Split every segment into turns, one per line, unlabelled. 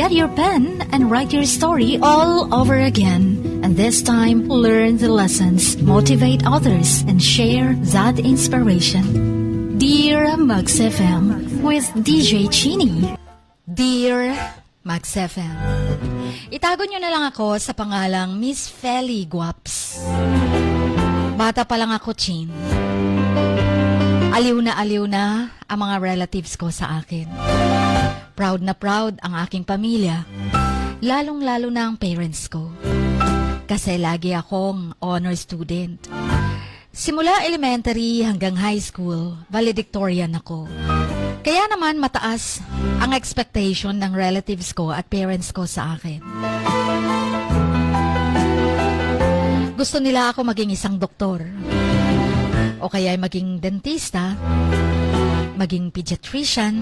Get your pen and write your story all over again. And this time, learn the lessons, motivate others, and share that inspiration. Dear Max FM with DJ Chini.
Dear Max FM, itago nyo na lang ako sa pangalang Miss Feli Guaps. Bata pa lang ako, Chin. Aliw na ang mga relatives ko sa akin. Proud na proud ang aking pamilya, lalong-lalo na ang parents ko. Kasi lagi akong honor student. Simula elementary hanggang high school, valedictorian ako. Kaya naman mataas ang expectation ng relatives ko at parents ko sa akin. Gusto nila ako maging isang doktor. O kaya maging dentista, maging pediatrician,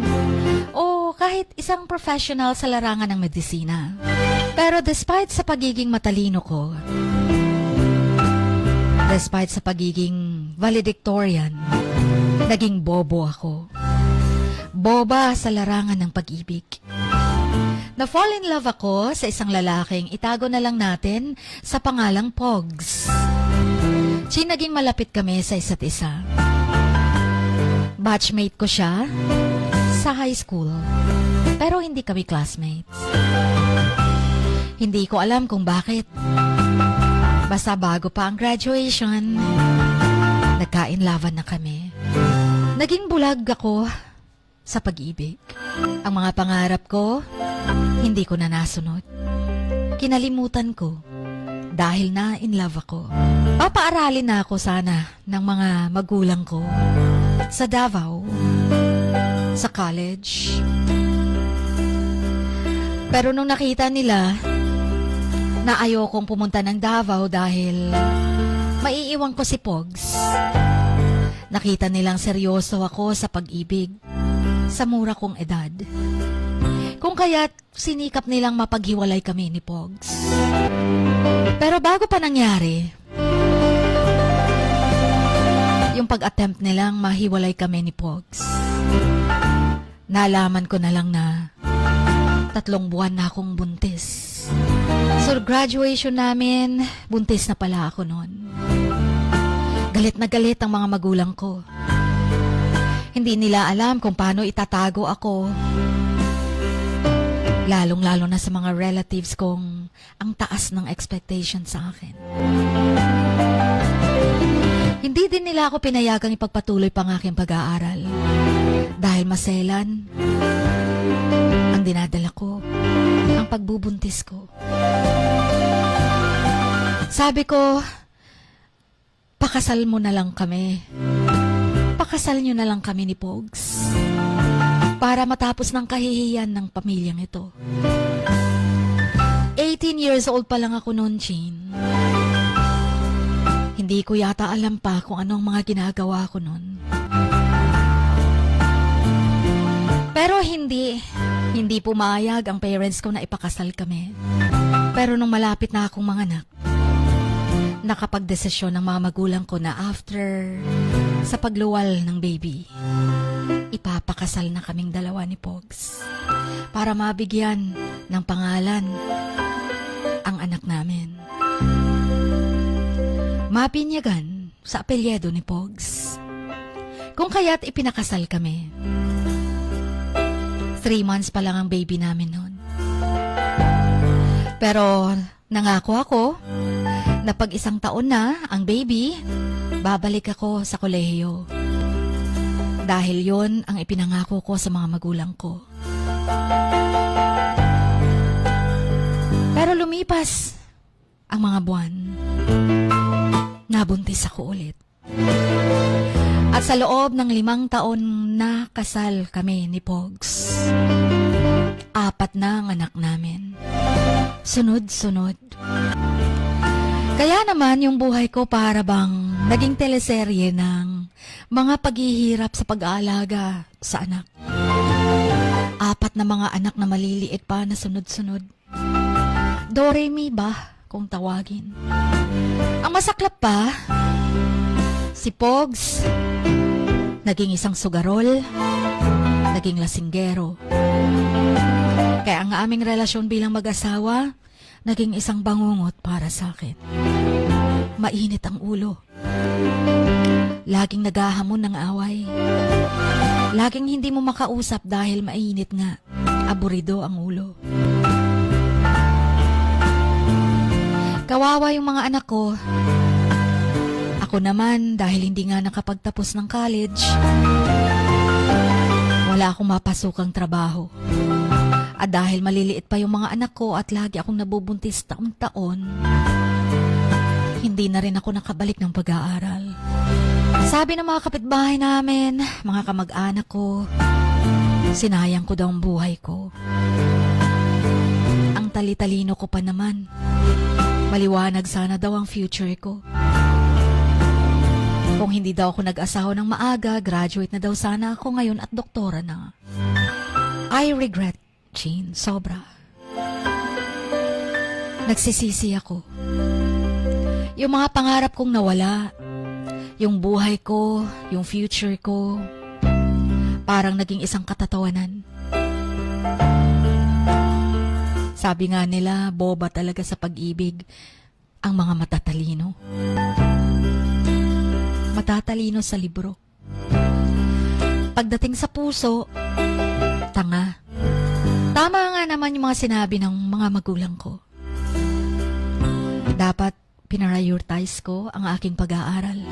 o kahit isang professional sa larangan ng medisina. Pero despite sa pagiging matalino ko, despite sa pagiging valedictorian, naging bobo ako. Boba sa larangan ng pag-ibig. Na-fall in love ako sa isang lalaking itago na lang natin sa pangalang Pogs. Naging malapit kami sa isa't isa. Batchmate ko siya sa high school, pero hindi kami classmates. Hindi ko alam kung bakit. Basta bago pa ang graduation, nagka-inlavan na kami. Naging bulag ako sa pag-ibig. Ang mga pangarap ko, hindi ko na nasunod. Kinalimutan ko dahil na in love ako. Papaaralin na ako sana ng mga magulang ko sa Davao, sa college. Pero nung nakita nila na ayokong pumunta ng Davao dahil maiiwan ko si Pogs, nakita nilang seryoso ako sa pag-ibig sa mura kong edad. Kung kaya't sinikap nilang mapaghiwalay kami ni Pogs. Pero bago pa nangyari, yung pag-attempt nilang mahiwalay kami ni Pogs, nalaman ko na lang na 3 buwan na akong buntis. So graduation namin, buntis na pala ako noon. Galit na galit ang mga magulang ko. Hindi nila alam kung paano itatago ako. Lalong-lalo na sa mga relatives kong ang taas ng expectation sa akin. Hindi din nila ako pinayagang ipagpatuloy pang aking pag-aaral. Dahil maselan ang dinadala ko, ang pagbubuntis ko. Sabi ko, pakasal mo na lang kami. Pakasal nyo na lang kami ni Pogs. Para matapos ng kahihiyan ng pamilyang ito. 18 years old pa lang ako noon, Chin. Hindi ko yata alam pa kung anong mga ginagawa ko noon. Pero hindi pumayag ang parents ko na ipakasal kami. Pero nung malapit na akong manganak, nakapagdesisyon ng mga magulang ko na after sa pagluwal ng baby, ipapakasal na kaming dalawa ni Pogs para mabigyan ng pangalan ang anak namin. Mapinyagan sa apelyido ni Pogs. Kung kaya't ipinakasal kami. 3 months pa lang ang baby namin noon. Pero nangako ako na pag 1 taon na ang baby, babalik ako sa kolehiyo. Dahil yon ang ipinangako ko sa mga magulang ko. Pero lumipas ang mga buwan. Nabuntis ako ulit. At sa loob ng 5 taon na kasal kami ni Pogs, 4 na ang anak namin. Sunod-sunod. Kaya naman yung buhay ko para bang naging teleserye ng mga paghihirap sa pag-aalaga sa anak. 4 na mga anak na maliliit pa na sunod-sunod. Do-re-mi ba kung tawagin? Ang masaklap pa, si Pogs naging isang sugarol, naging lasinggero. Kaya ang aming relasyon bilang mag-asawa, naging isang bangungot para sa akin. Mainit ang ulo. Laging naghahamon ng away. Laging hindi mo makausap dahil mainit nga. Aburido ang ulo. Kawawa yung mga anak ko. Ako naman, dahil hindi nga nakapagtapos ng college, wala akong mapasukang trabaho. At dahil maliliit pa yung mga anak ko at lagi akong nabubuntis taon-taon, hindi na rin ako nakabalik ng pag-aaral. Sabi ng mga kapitbahay namin, mga kamag-anak ko, sinayang ko daw ang buhay ko. Ang tali-talino ko pa naman. Maliwanag sana daw ang future ko. Kung hindi daw ako nag-asawa ng maaga, graduate na daw sana ako ngayon at doktora na. I regret, Jean, sobra. Nagsisisi ako. Yung mga pangarap kong nawala, yung buhay ko, yung future ko, parang naging isang katatawanan. Sabi nga nila, boba talaga sa pag-ibig ang mga matatalino. Matatalino sa libro. Pagdating sa puso, tanga. Tama nga naman yung mga sinabi ng mga magulang ko. Dapat pinarioritize ko ang aking pag-aaral.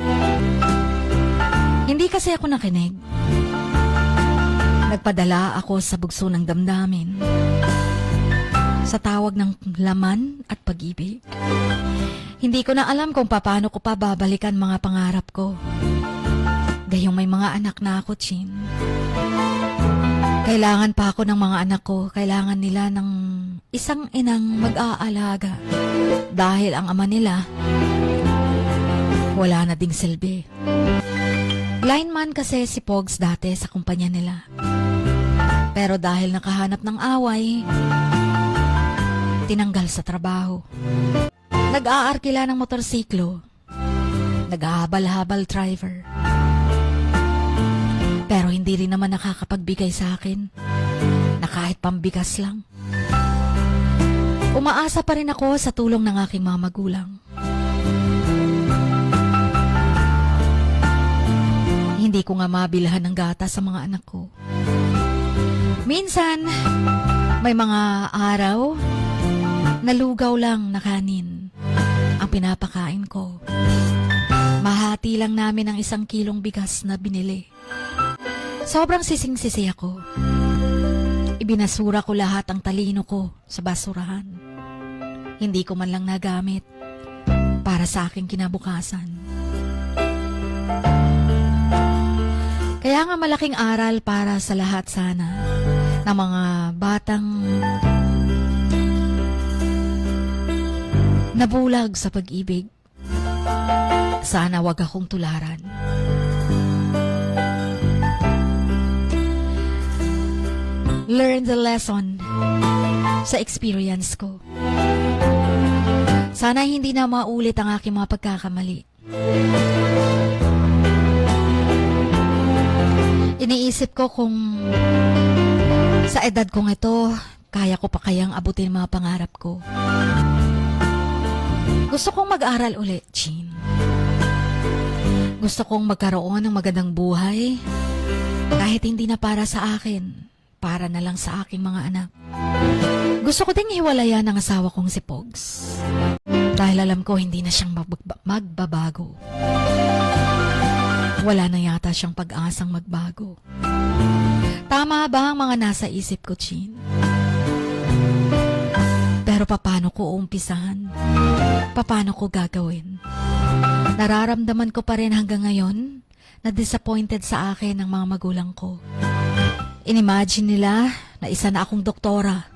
Hindi kasi ako nakinig. Nagpadala ako sa bugso ng damdamin, sa tawag ng laman at pag-ibig. Hindi ko na alam kung paano ko pa babalikan mga pangarap ko. Gayong may mga anak na ako, Chin. Kailangan pa ako ng mga anak ko. Kailangan nila ng isang inang mag-aalaga. Dahil ang ama nila, wala na ding silbi. Lineman kasi si Pogs dati sa kumpanya nila. Pero dahil nakahanap ng away, tinanggal sa trabaho. Nag-aarkila ng motorsiklo. Nag-ahabal-habal driver. Pero hindi rin naman nakakapagbigay sa akin na kahit pambigas lang. Umaasa pa rin ako sa tulong ng aking mga magulang. Hindi ko nga mabilhan ng gatas sa mga anak ko. Minsan, may mga araw, nalugaw lang na kanin ang pinapakain ko. Mahati lang namin ang 1 kilong bigas na binili. Sobrang sising-sisi ako. Ibinasura ko lahat ang talino ko sa basurahan. Hindi ko man lang nagamit para sa aking kinabukasan. Kaya nga malaking aral para sa lahat sana ng mga batang nabulag sa pag-ibig. Sana wag akong tularan. Learn the lesson sa experience ko. Sana hindi na maulit ang aking mga pagkakamali. Iniisip ko kung sa edad kong ito, kaya ko pa kayang abutin mga pangarap ko. Gusto kong mag-aral ulit, Jean. Gusto kong magkaroon ng magandang buhay, kahit hindi na para sa akin, para na lang sa aking mga anak. Gusto ko ding hiwalayan ang asawa kong si Pogs, dahil alam ko hindi na siyang magbabago. Wala na yata siyang pag-asang magbago. Tama ba ang mga nasa isip ko, Chin? Pero paano ko umpisahan? Paano ko gagawin? Nararamdaman ko pa rin hanggang ngayon na disappointed sa akin ang mga magulang ko. Inimagine nila na isa na akong doktora.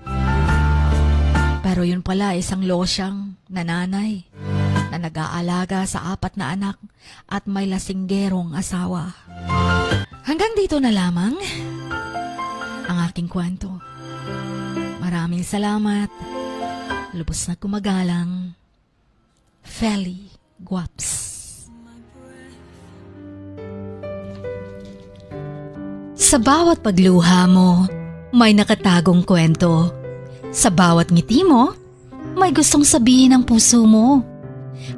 Pero yun pala isang losyang nanay na nag-aalaga sa 4 na anak at may lasinggerong asawa. Hanggang dito na lamang ang aking kwento. Maraming salamat. Lubos na gumagalang. Feli Guaps.
Sa bawat pagluha mo, may nakatagong kwento. Sa bawat ngiti mo, may gustong sabihin ng puso mo.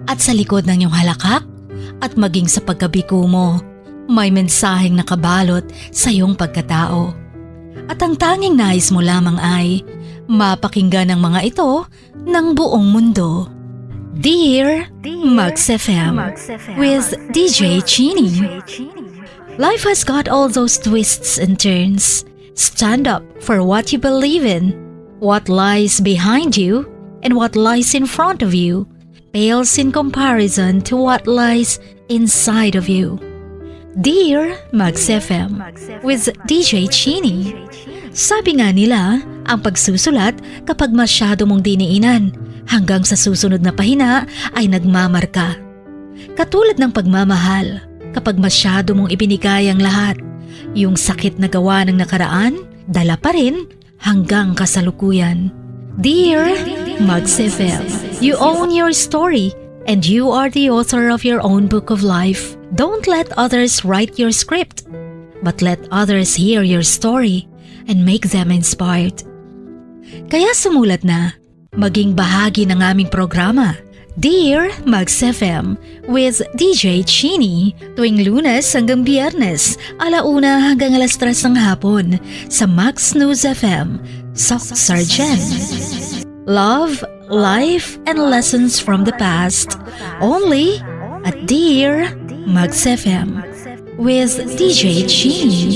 At sa likod ng iyong halakak at maging sa pagkabiko mo, may mensaheng nakabalot sa iyong pagkatao. At ang tanging nais mo lamang ay mapakinggan ang mga ito ng buong mundo. Dear Mugs FM with DJ Chini. Life has got all those twists and turns. Stand up for what you believe in. What lies behind you and what lies in front of you pales in comparison to what lies inside of you. Dear Mugs FM with DJ Chini. Sabi nga nila, ang pagsusulat kapag masyado mong diniinan hanggang sa susunod na pahina ay nagmamarka. Katulad ng pagmamahal, kapag masyado mong ibinigay ang lahat, yung sakit na gawa ng nakaraan, dala pa rin hanggang kasalukuyan. Dear Mugs FM, you own your story and you are the author of your own book of life. Don't let others write your script, but let others hear your story and make them inspired. Kaya sumulat na, maging bahagi ng aming programa, Dear Mugs FM with DJ Chini, tuwing Lunes hanggang Biyernes, 1:00 hanggang 3:00 ng hapon sa Max News FM, Sock Sargent. Love, life, and lessons from the past, only at Dear Mugs FM with DJ Chini.